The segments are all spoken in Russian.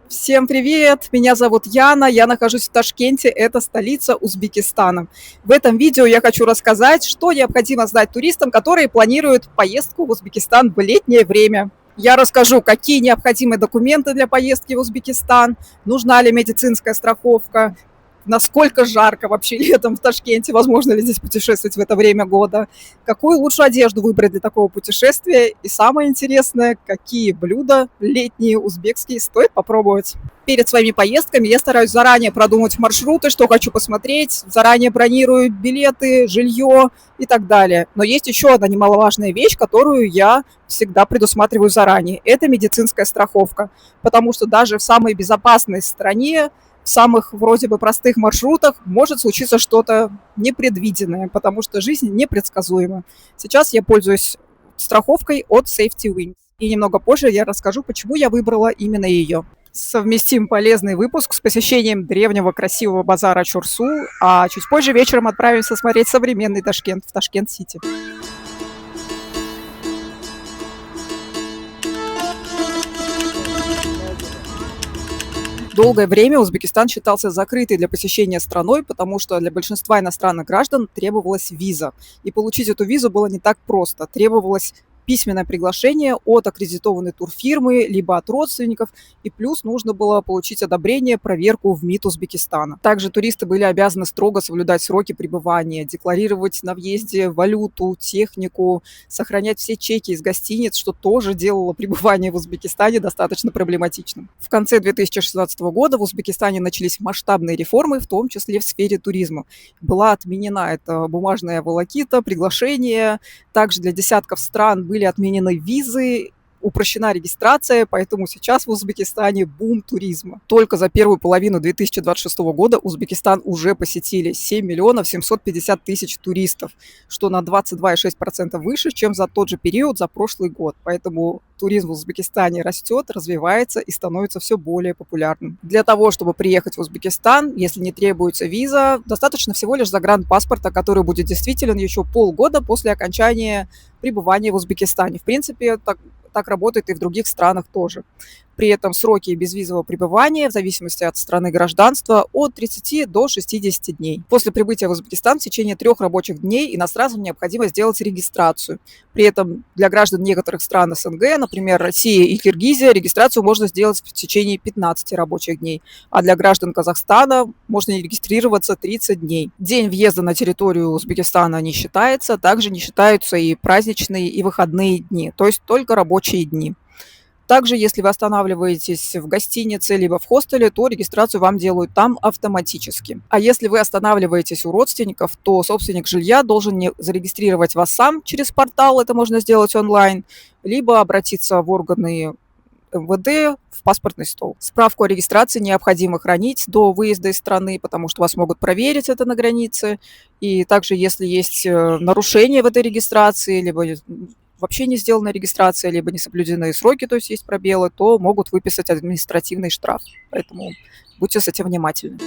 Всем привет! Меня зовут Яна, я нахожусь в Ташкенте, это столица Узбекистана. В этом видео я хочу рассказать, что необходимо знать туристам, которые планируют поездку в Узбекистан в летнее время. Я расскажу, какие необходимы документы для поездки в Узбекистан, нужна ли медицинская страховка, насколько жарко вообще летом в Ташкенте, возможно ли здесь путешествовать в это время года, какую лучшую одежду выбрать для такого путешествия и самое интересное, какие блюда летние узбекские стоит попробовать. Перед своими поездками я стараюсь заранее продумать маршруты, что хочу посмотреть, заранее бронирую билеты, жилье и так далее. Но есть еще одна немаловажная вещь, которую я всегда предусматриваю заранее. Это медицинская страховка, потому что даже в самой безопасной стране, в самых вроде бы простых маршрутах может случиться что-то непредвиденное, потому что жизнь непредсказуема. Сейчас я пользуюсь страховкой от Safety Wings. И немного позже я расскажу, почему я выбрала именно ее. Совместим полезный выпуск с посещением древнего красивого базара Чорсу, а чуть позже вечером отправимся смотреть современный Ташкент в Ташкент-Сити. Долгое время Узбекистан считался закрытой для посещения страной, потому что для большинства иностранных граждан требовалась виза. И получить эту визу было не так просто. Требовалось письменное приглашение от аккредитованной турфирмы, либо от родственников, и плюс нужно было получить одобрение, проверку в МИД Узбекистана. Также туристы были обязаны строго соблюдать сроки пребывания, декларировать на въезде валюту, технику, сохранять все чеки из гостиниц, что тоже делало пребывание в Узбекистане достаточно проблематичным. В конце 2016 года в Узбекистане начались масштабные реформы, в том числе в сфере туризма. Была отменена эта бумажная волокита, приглашение. Также для десятков стран были отменены визы, упрощена регистрация, поэтому сейчас в Узбекистане бум туризма. Только за первую половину 2026 года Узбекистан уже посетили 7 миллионов 750 тысяч туристов, что на 22,6% выше, чем за тот же период за прошлый год. Поэтому туризм в Узбекистане растет, развивается и становится все более популярным. Для того, чтобы приехать в Узбекистан, если не требуется виза, достаточно всего лишь загранпаспорта, который будет действителен еще полгода после окончания пребывания в Узбекистане. В принципе, так работает и в других странах тоже. При этом сроки безвизового пребывания, в зависимости от страны гражданства, от 30 до 60 дней. После прибытия в Узбекистан в течение 3 рабочих дней иностранцам необходимо сделать регистрацию. При этом для граждан некоторых стран СНГ, например, Россия и Киргизия, регистрацию можно сделать в течение 15 рабочих дней, а для граждан Казахстана можно регистрироваться 30 дней. День въезда на территорию Узбекистана не считается, также не считаются и праздничные, и выходные дни, то есть только рабочие дни. Также, если вы останавливаетесь в гостинице либо в хостеле, то регистрацию вам делают там автоматически. А если вы останавливаетесь у родственников, то собственник жилья должен зарегистрировать вас сам через портал, это можно сделать онлайн, либо обратиться в органы МВД в паспортный стол. Справку о регистрации необходимо хранить до выезда из страны, потому что вас могут проверить это на границе. И также, если есть нарушения в этой регистрации, либо вообще не сделана регистрация, либо не соблюдены сроки, то есть есть пробелы, то могут выписать административный штраф. Поэтому будьте с этим внимательны.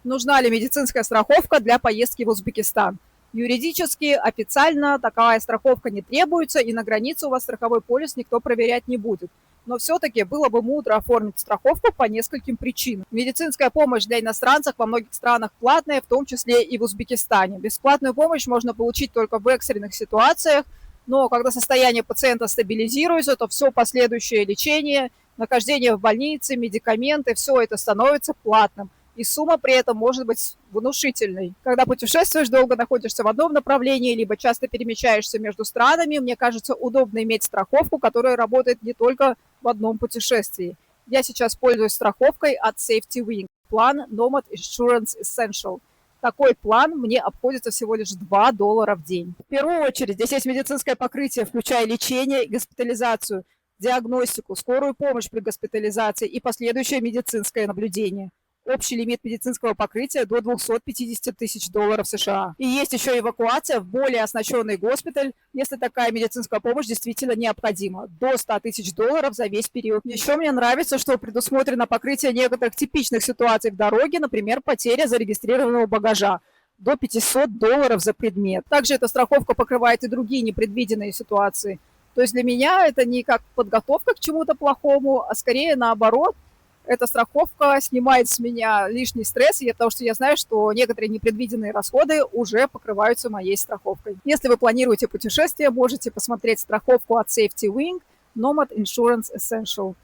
Нужна ли медицинская страховка для поездки в Узбекистан? Юридически, официально такая страховка не требуется, и на границе у вас страховой полис никто проверять не будет. Но все-таки было бы мудро оформить страховку по нескольким причинам. Медицинская помощь для иностранцев во многих странах платная, в том числе и в Узбекистане. Бесплатную помощь можно получить только в экстренных ситуациях, но когда состояние пациента стабилизируется, то все последующее лечение, нахождение в больнице, медикаменты, все это становится платным. И сумма при этом может быть внушительной. Когда путешествуешь, долго находишься в одном направлении, либо часто перемещаешься между странами, мне кажется, удобно иметь страховку, которая работает не только в одном путешествии. Я сейчас пользуюсь страховкой от Safety Wing, план Nomad Insurance Essential. Такой план мне обходится всего лишь $2 в день. В первую очередь, здесь есть медицинское покрытие, включая лечение и госпитализацию, диагностику, скорую помощь при госпитализации и последующее медицинское наблюдение. Общий лимит медицинского покрытия до $250 тысяч США. И есть еще эвакуация в более оснащенный госпиталь, если такая медицинская помощь действительно необходима, до $100 тысяч за весь период. Еще мне нравится, что предусмотрено покрытие некоторых типичных ситуаций в дороге, например, потеря зарегистрированного багажа. до $500 за предмет. Также эта страховка покрывает и другие непредвиденные ситуации. То есть для меня это не как подготовка к чему-то плохому, а скорее наоборот. Эта страховка снимает с меня лишний стресс, потому что я знаю, что некоторые непредвиденные расходы уже покрываются моей страховкой. Если вы планируете путешествие, можете посмотреть страховку от Safety Wing Nomad Insurance Essential.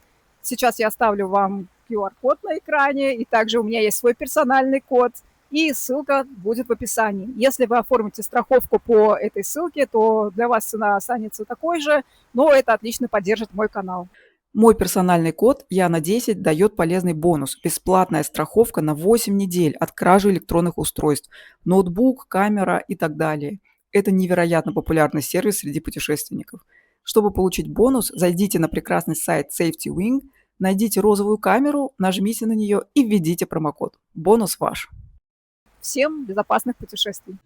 Сейчас я оставлю вам QR-код на экране, и также у меня есть свой персональный код, и ссылка будет в описании. Если вы оформите страховку по этой ссылке, то для вас цена останется такой же, но это отлично поддержит мой канал. Мой персональный код Яна10 дает полезный бонус. Бесплатная страховка на 8 недель от кражи электронных устройств, ноутбук, камера и так далее. Это невероятно популярный сервис среди путешественников. Чтобы получить бонус, зайдите на прекрасный сайт Safety Wing, найдите розовую камеру, нажмите на нее и введите промокод. Бонус ваш. Всем безопасных путешествий!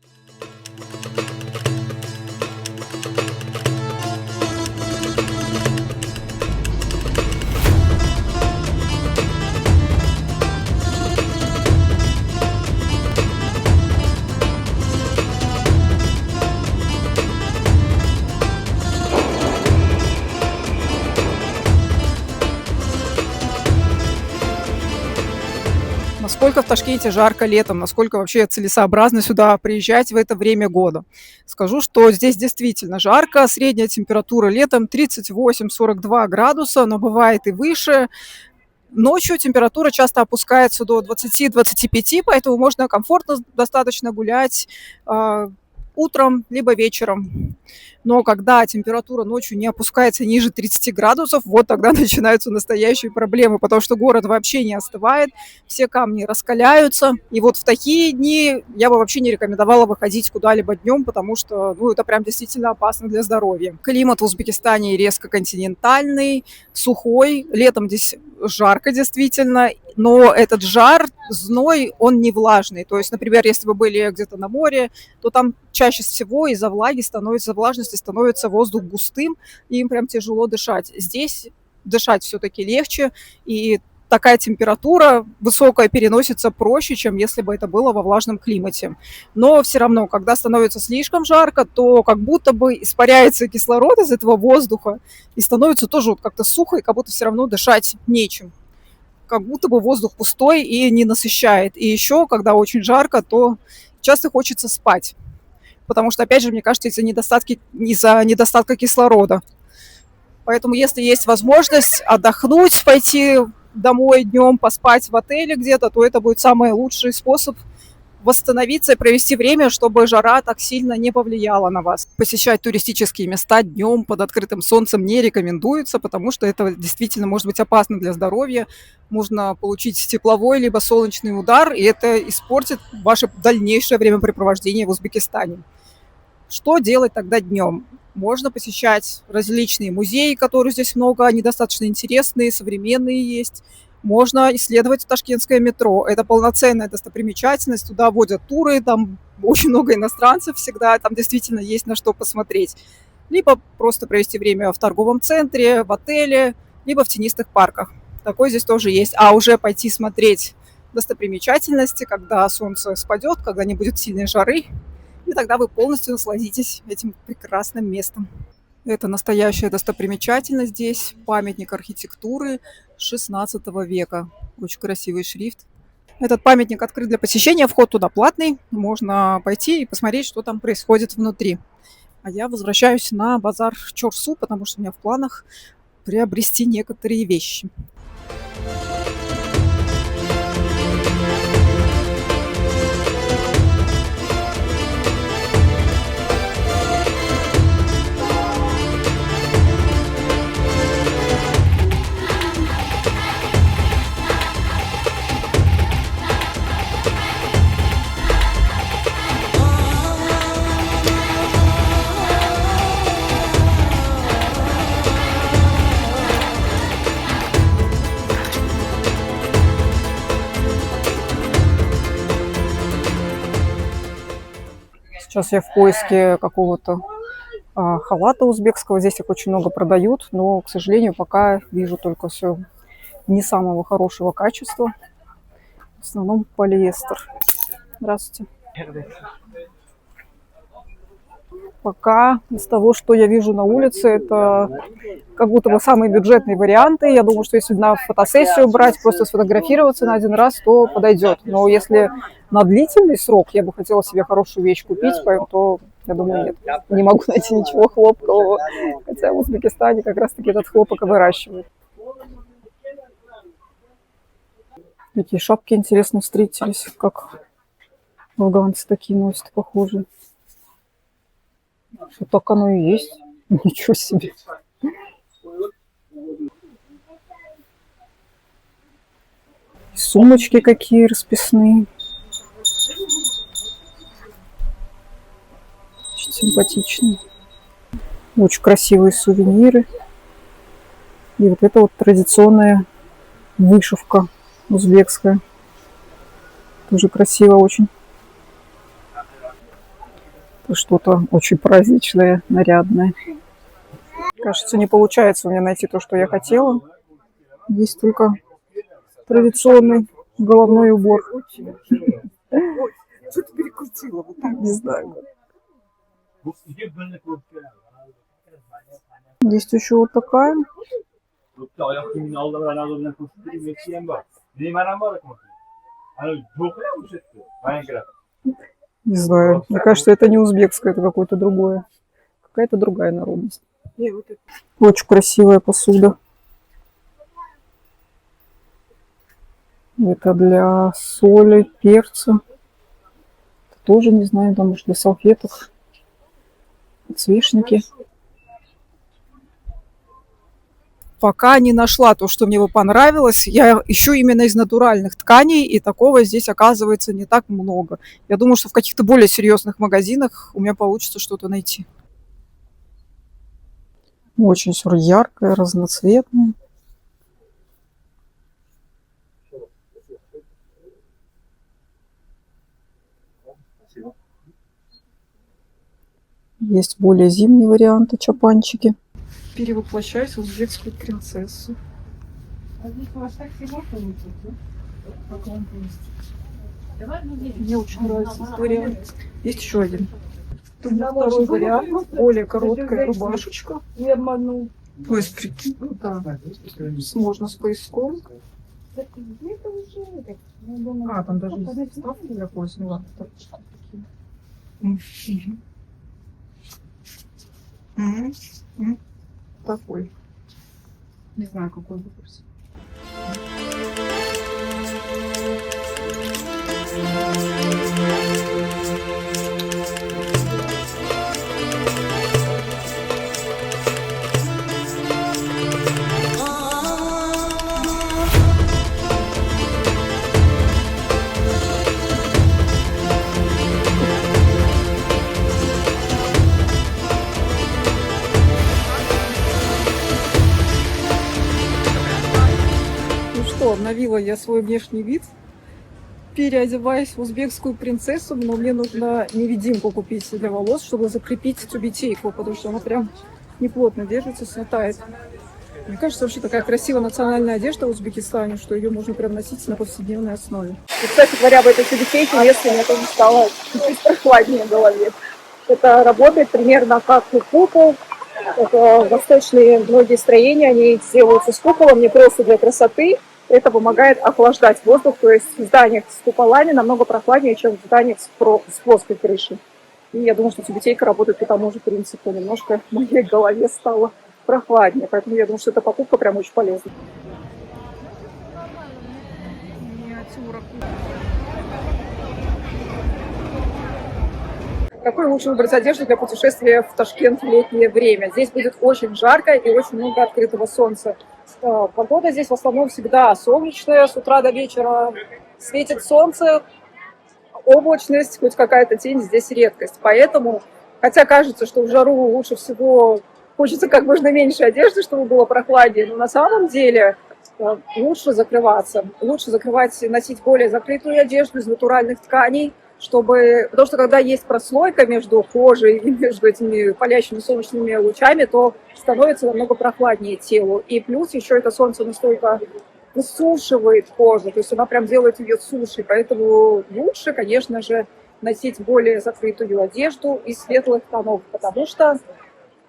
Насколько в Ташкенте жарко летом, насколько вообще целесообразно сюда приезжать в это время года. Скажу, что здесь действительно жарко, средняя температура летом 38-42 градуса, но бывает и выше. Ночью температура часто опускается до 20-25, поэтому можно комфортно достаточно гулять утром либо вечером. Но когда температура ночью не опускается ниже 30 градусов, вот тогда начинаются настоящие проблемы, потому что город вообще не остывает, все камни раскаляются. И вот в такие дни я бы вообще не рекомендовала выходить куда-либо днем, потому что это прям действительно опасно для здоровья. Климат в Узбекистане резко континентальный, сухой. Летом здесь жарко действительно, но этот жар, зной, он не влажный. То есть, например, если вы были где-то на море, то там чаще всего из-за влажности становится воздух густым, и им прям тяжело дышать. Здесь дышать все-таки легче, и такая температура высокая переносится проще, чем если бы это было во влажном климате. Но все равно, когда становится слишком жарко, то как будто бы испаряется кислород из этого воздуха, и становится тоже вот как-то сухо, и как будто все равно дышать нечем. Как будто бы воздух пустой и не насыщает. И еще, когда очень жарко, то часто хочется спать. Потому что, опять же, мне кажется, из-за недостатка кислорода. Поэтому, если есть возможность отдохнуть, пойти домой днем, поспать в отеле где-то, то это будет самый лучший способ восстановиться и провести время, чтобы жара так сильно не повлияла на вас. Посещать туристические места днем под открытым солнцем не рекомендуется, потому что это действительно может быть опасно для здоровья. Можно получить тепловой либо солнечный удар, и это испортит ваше дальнейшее времяпрепровождение в Узбекистане. Что делать тогда днем? Можно посещать различные музеи, которых здесь много, они достаточно интересные, современные есть. Можно исследовать ташкентское метро. Это полноценная достопримечательность, туда водят туры, там очень много иностранцев всегда, там действительно есть на что посмотреть. Либо просто провести время в торговом центре, в отеле, либо в тенистых парках. Такой здесь тоже есть. А уже пойти смотреть достопримечательности, когда солнце спадет, когда не будет сильной жары, и тогда вы полностью насладитесь этим прекрасным местом. Это настоящая достопримечательность здесь, памятник архитектуры XVI века. Очень красивый шрифт. Этот памятник открыт для посещения, вход туда платный. Можно пойти и посмотреть, что там происходит внутри. А я возвращаюсь на базар Чорсу, потому что у меня в планах приобрести некоторые вещи. Сейчас я в поиске какого-то халата узбекского. Здесь их очень много продают, но, к сожалению, пока вижу только все не самого хорошего качества. В основном полиэстер. Здравствуйте. Пока из того, что я вижу на улице, это как будто бы самые бюджетные варианты. Я думаю, что если на фотосессию брать, просто сфотографироваться на один раз, то подойдет. Но если на длительный срок я бы хотела себе хорошую вещь купить, то, я думаю, нет. Не могу найти ничего хлопкового. Хотя в Узбекистане как раз-таки этот хлопок и выращивают. Какие шапки интересно встретились, как афганцы такие носят, похожие. Вот так оно и есть. Ничего себе. Сумочки какие расписные. Очень симпатичные. Очень красивые сувениры. И вот это вот традиционная вышивка узбекская. Тоже красиво очень. Что-то очень праздничное, нарядное. Кажется, не получается у меня найти то, что я хотела. Есть только традиционный головной убор. Что ты перекрутила? Вот так. Не знаю. Есть еще вот такая. Не знаю. Мне кажется, это не узбекское, это какое-то другое. Какая-то другая народность. Очень красивая посуда. Это для соли, перца. Это тоже, не знаю, там, может, для салфеток. Подсвечники. Пока не нашла то, что мне бы понравилось. Я ищу именно из натуральных тканей, и такого здесь оказывается не так много. Я думаю, что в каких-то более серьезных магазинах у меня получится что-то найти. Очень все яркое, разноцветное. Есть более зимние варианты, чапанчики. Перевоплощаюсь в узбекскую принцессу. Мне очень нравится этот вариант. Есть еще один. Второй вариант. Более короткая рубашечка. То есть, прикинь, да. Можно с пояском. А, там даже есть вставки для пояса. Ну ладно, такой. Не знаю, какой выбрать. Обновила я свой внешний вид, переодеваясь в узбекскую принцессу, но мне нужно невидимку купить для волос, чтобы закрепить тюбетейку, потому что она прям неплотно держится, снятает. Мне кажется, вообще такая красивая национальная одежда в Узбекистане, что ее можно прям носить на повседневной основе. И, кстати говоря, в этой тюбетейке вместо мне тоже стало чуть прохладнее в голове. Это работает примерно как у кукол. Это восточные многие строения, они делаются с куполом не просто для красоты. Это помогает охлаждать воздух, то есть в зданиях с куполами намного прохладнее, чем в зданиях с плоской крышей. И я думаю, что тюбетейка работает по тому же принципу. Немножко в моей голове стало прохладнее, поэтому я думаю, что эта покупка прям очень полезна. Какой лучше выбрать одежду для путешествия в Ташкент в летнее время? Здесь будет очень жарко и очень много открытого солнца. Погода здесь в основном всегда солнечная, с утра до вечера светит солнце, облачность, хоть какая-то тень здесь редкость. Поэтому, хотя кажется, что в жару лучше всего хочется как можно меньше одежды, чтобы было прохладнее, но на самом деле лучше закрываться. Лучше закрывать, носить более закрытую одежду из натуральных тканей, потому что когда есть прослойка между кожей и между этими палящими солнечными лучами, то становится намного прохладнее телу. И плюс еще это солнце настолько высушивает кожу, то есть она прям делает ее суше. Поэтому лучше, конечно же, носить более закрытую одежду из светлых тонов, потому что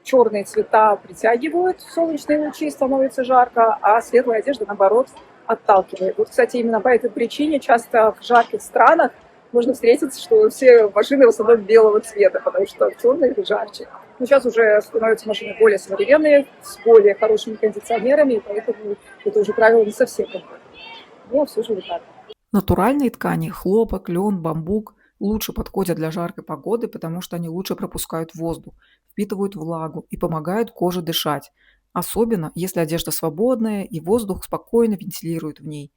черные цвета притягивают солнечные лучи, становится жарко, а светлая одежда, наоборот, отталкивает. Вот, кстати, именно по этой причине часто в жарких странах можно встретить, что все машины в основном белого цвета, потому что черные жарче. Но сейчас уже становятся машины более современные, с более хорошими кондиционерами, и поэтому это уже правило не совсем комфортно. Но все же вот так. Натуральные ткани – хлопок, лен, бамбук – лучше подходят для жаркой погоды, потому что они лучше пропускают воздух, впитывают влагу и помогают коже дышать. Особенно, если одежда свободная и воздух спокойно вентилирует в ней.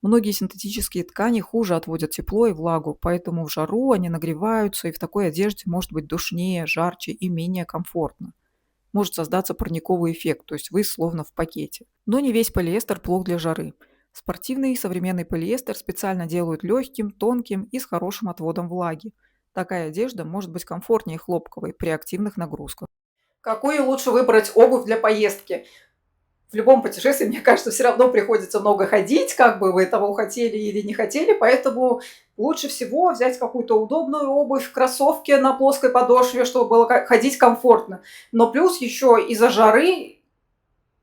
Многие синтетические ткани хуже отводят тепло и влагу, поэтому в жару они нагреваются, и в такой одежде может быть душнее, жарче и менее комфортно. Может создаться парниковый эффект, то есть вы словно в пакете. Но не весь полиэстер плох для жары. Спортивный и современный полиэстер специально делают легким, тонким и с хорошим отводом влаги. Такая одежда может быть комфортнее хлопковой при активных нагрузках. Какую лучше выбрать обувь для поездки? В любом путешествии, мне кажется, все равно приходится много ходить, как бы вы того хотели или не хотели, поэтому лучше всего взять какую-то удобную обувь, кроссовки на плоской подошве, чтобы было ходить комфортно. Но плюс еще из-за жары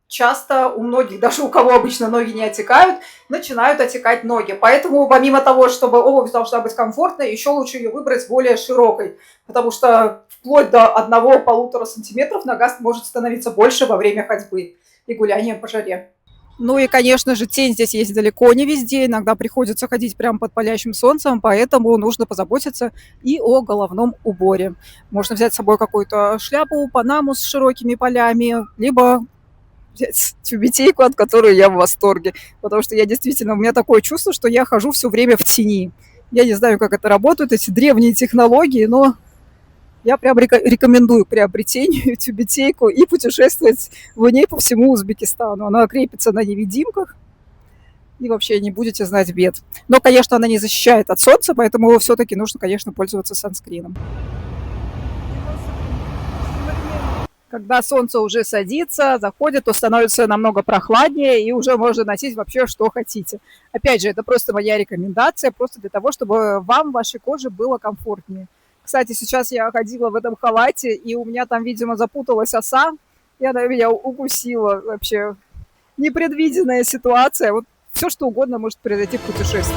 часто у многих, даже у кого обычно ноги не отекают, начинают отекать ноги. Поэтому помимо того, чтобы обувь должна быть комфортной, еще лучше ее выбрать более широкой, потому что вплоть до 1-1,5 сантиметров нога может становиться больше во время ходьбы и гуляния по жаре. Ну и, конечно же, тень здесь есть далеко не везде. Иногда приходится ходить прямо под палящим солнцем, поэтому нужно позаботиться и о головном уборе. Можно взять с собой какую-то шляпу, панаму с широкими полями, либо взять тюбетейку, от которой я в восторге. Потому что я действительно, у меня такое чувство, что я хожу все время в тени. Я не знаю, как это работают, эти древние технологии, но я прям рекомендую приобретению тюбетейку и путешествовать в ней по всему Узбекистану. Она крепится на невидимках, и вообще не будете знать бед. Но, конечно, она не защищает от солнца, поэтому все-таки нужно, конечно, пользоваться санскрином. Когда солнце уже садится, заходит, то становится намного прохладнее, и уже можно носить вообще что хотите. Опять же, это просто моя рекомендация, просто для того, чтобы вам, вашей коже было комфортнее. Кстати, сейчас я ходила в этом халате, и у меня там, видимо, запуталась оса, и она меня укусила вообще. Непредвиденная ситуация. Вот все, что угодно может произойти в путешествии.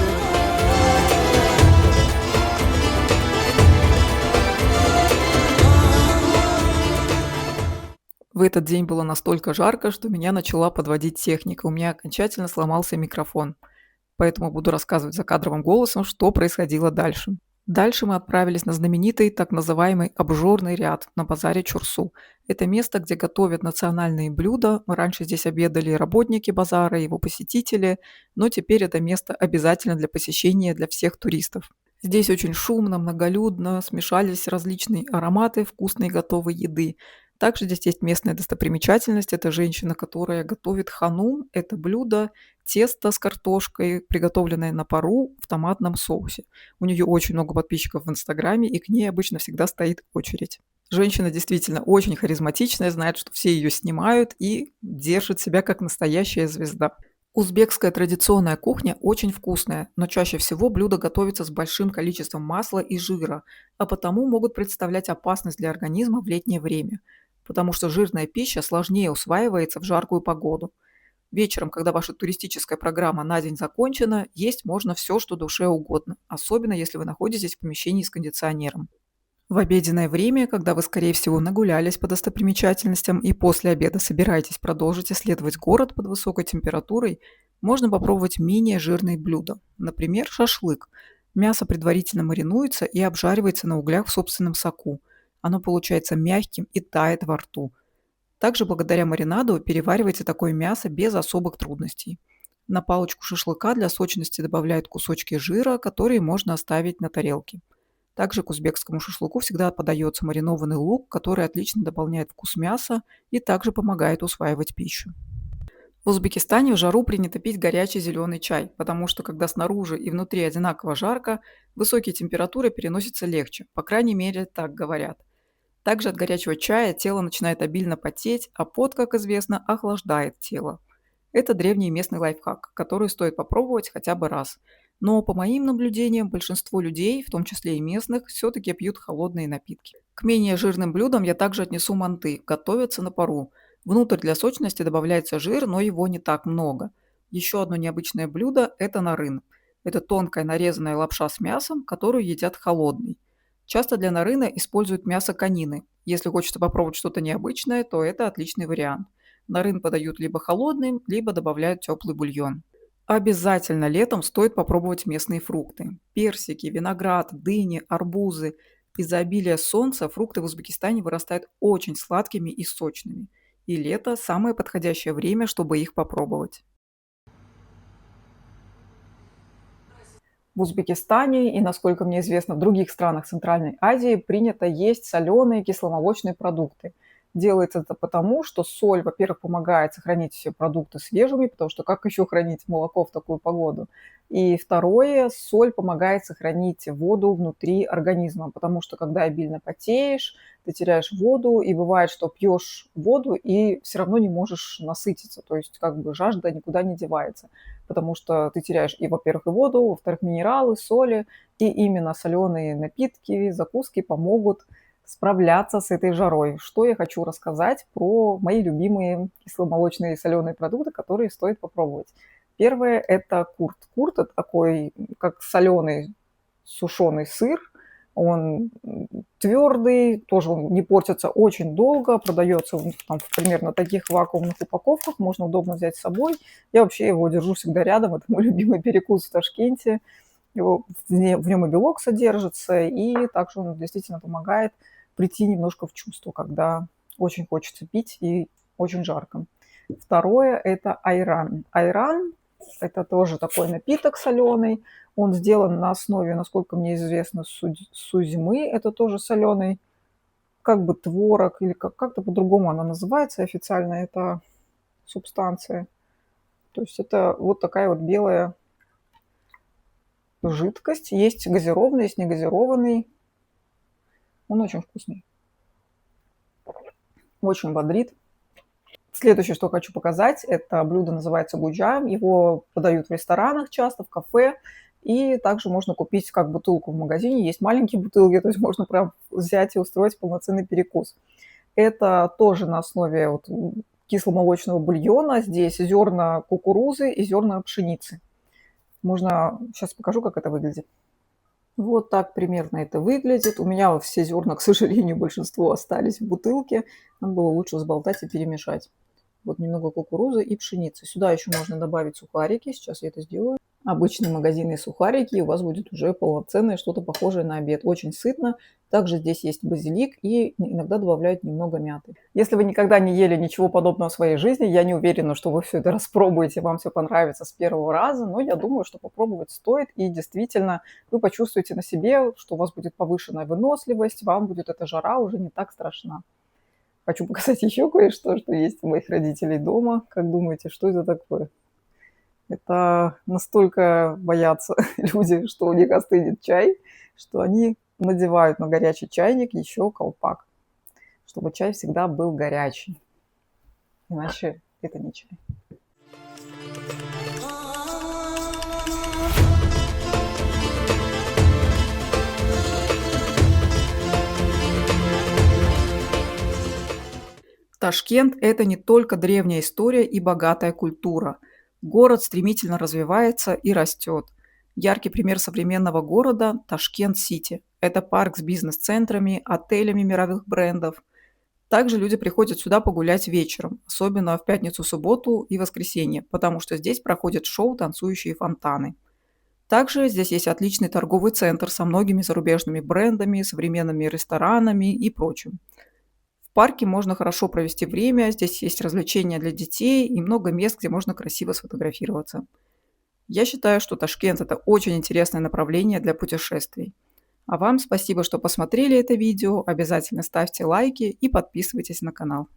В этот день было настолько жарко, что меня начала подводить техника. У меня окончательно сломался микрофон. Поэтому буду рассказывать закадровым голосом, что происходило дальше. Дальше мы отправились на знаменитый так называемый обжорный ряд на базаре Чурсу. Это место, где готовят национальные блюда. Раньше здесь обедали работники базара, его посетители, но теперь это место обязательно для посещения для всех туристов. Здесь очень шумно, многолюдно, смешались различные ароматы вкусной и готовой еды. Также здесь есть местная достопримечательность. Это женщина, которая готовит ханум. Это блюдо, тесто с картошкой, приготовленное на пару в томатном соусе. У нее очень много подписчиков в Инстаграме, и к ней обычно всегда стоит очередь. Женщина действительно очень харизматичная, знает, что все ее снимают и держит себя как настоящая звезда. Узбекская традиционная кухня очень вкусная, но чаще всего блюда готовятся с большим количеством масла и жира, а потому могут представлять опасность для организма в летнее время, потому что жирная пища сложнее усваивается в жаркую погоду. Вечером, когда ваша туристическая программа на день закончена, есть можно все, что душе угодно, особенно если вы находитесь в помещении с кондиционером. В обеденное время, когда вы, скорее всего, нагулялись по достопримечательностям и после обеда собираетесь продолжить исследовать город под высокой температурой, можно попробовать менее жирные блюда. Например, шашлык. Мясо предварительно маринуется и обжаривается на углях в собственном соку. Оно получается мягким и тает во рту. Также благодаря маринаду переваривается такое мясо без особых трудностей. На палочку шашлыка для сочности добавляют кусочки жира, которые можно оставить на тарелке. Также к узбекскому шашлыку всегда подается маринованный лук, который отлично дополняет вкус мяса и также помогает усваивать пищу. В Узбекистане в жару принято пить горячий зеленый чай, потому что когда снаружи и внутри одинаково жарко, высокие температуры переносятся легче, по крайней мере так говорят. Также от горячего чая тело начинает обильно потеть, а пот, как известно, охлаждает тело. Это древний местный лайфхак, который стоит попробовать хотя бы раз. Но по моим наблюдениям, большинство людей, в том числе и местных, все-таки пьют холодные напитки. К менее жирным блюдам я также отнесу манты, готовятся на пару. Внутрь для сочности добавляется жир, но его не так много. Еще одно необычное блюдо – это нарын. Это тонкая нарезанная лапша с мясом, которую едят холодной. Часто для нарына используют мясо конины. Если хочется попробовать что-то необычное, то это отличный вариант. Нарын подают либо холодным, либо добавляют теплый бульон. Обязательно летом стоит попробовать местные фрукты. Персики, виноград, дыни, арбузы. Из-за обилия солнца фрукты в Узбекистане вырастают очень сладкими и сочными. И лето – самое подходящее время, чтобы их попробовать. В Узбекистане и, насколько мне известно, в других странах Центральной Азии принято есть соленые кисломолочные продукты. Делается это потому, что соль, во-первых, помогает сохранить все продукты свежими, потому что как еще хранить молоко в такую погоду? И второе, соль помогает сохранить воду внутри организма, потому что когда обильно потеешь, ты теряешь воду, и бывает, что пьешь воду и все равно не можешь насытиться, то есть как бы жажда никуда не девается, потому что ты теряешь и, во-первых, и воду, во-вторых, минералы, соли, и именно соленые напитки, закуски помогут справляться с этой жарой. Что я хочу рассказать про мои любимые кисломолочные соленые продукты, которые стоит попробовать. Первое – это курт. Курт – это такой, как соленый сушеный сыр. Он твердый, тоже он не портится очень долго, продается он там, в примерно таких вакуумных упаковках, можно удобно взять с собой. Я вообще его держу всегда рядом, это мой любимый перекус в Ташкенте. В нем и белок содержится, и также он действительно помогает прийти немножко в чувство, когда очень хочется пить и очень жарко. Второе – это айран. Айран – это тоже такой напиток соленый. Он сделан на основе, насколько мне известно, сузьмы. Это тоже соленый, как бы творог, или как-то по-другому она называется официально, эта субстанция. То есть это вот такая вот белая жидкость. Есть газированный, есть негазированный. Он очень вкусный. Очень бодрит. Следующее, что хочу показать, это блюдо называется гуджа. Его подают в ресторанах часто, в кафе. И также можно купить как бутылку в магазине. Есть маленькие бутылки, то есть можно прям взять и устроить полноценный перекус. Это тоже на основе вот кисломолочного бульона. Здесь зерна кукурузы и зерна пшеницы. Можно... Сейчас покажу, как это выглядит. Вот так примерно это выглядит. У меня все зерна, к сожалению, большинство остались в бутылке. Надо было лучше взболтать и перемешать. Вот немного кукурузы и пшеницы. Сюда еще можно добавить сухарики. Сейчас я это сделаю. Обычные магазинные сухарики, и у вас будет уже полноценное что-то похожее на обед. Очень сытно. Также здесь есть базилик и иногда добавляют немного мяты. Если вы никогда не ели ничего подобного в своей жизни, я не уверена, что вы все это распробуете, вам все понравится с первого раза, но я думаю, что попробовать стоит, и действительно вы почувствуете на себе, что у вас будет повышенная выносливость, вам будет эта жара уже не так страшна. Хочу показать еще кое-что, что есть у моих родителей дома. Как думаете, что это такое? Это настолько боятся люди, что у них остынет чай, что они надевают на горячий чайник еще колпак, чтобы чай всегда был горячий. Иначе это не чай. Ташкент – это не только древняя история и богатая культура. Город стремительно развивается и растет. Яркий пример современного города – Ташкент-Сити. Это парк с бизнес-центрами, отелями мировых брендов. Также люди приходят сюда погулять вечером, особенно в пятницу, субботу и воскресенье, потому что здесь проходят шоу «Танцующие фонтаны». Также здесь есть отличный торговый центр со многими зарубежными брендами, современными ресторанами и прочим. В парке можно хорошо провести время, здесь есть развлечения для детей и много мест, где можно красиво сфотографироваться. Я считаю, что Ташкент – это очень интересное направление для путешествий. А вам спасибо, что посмотрели это видео. Обязательно ставьте лайки и подписывайтесь на канал.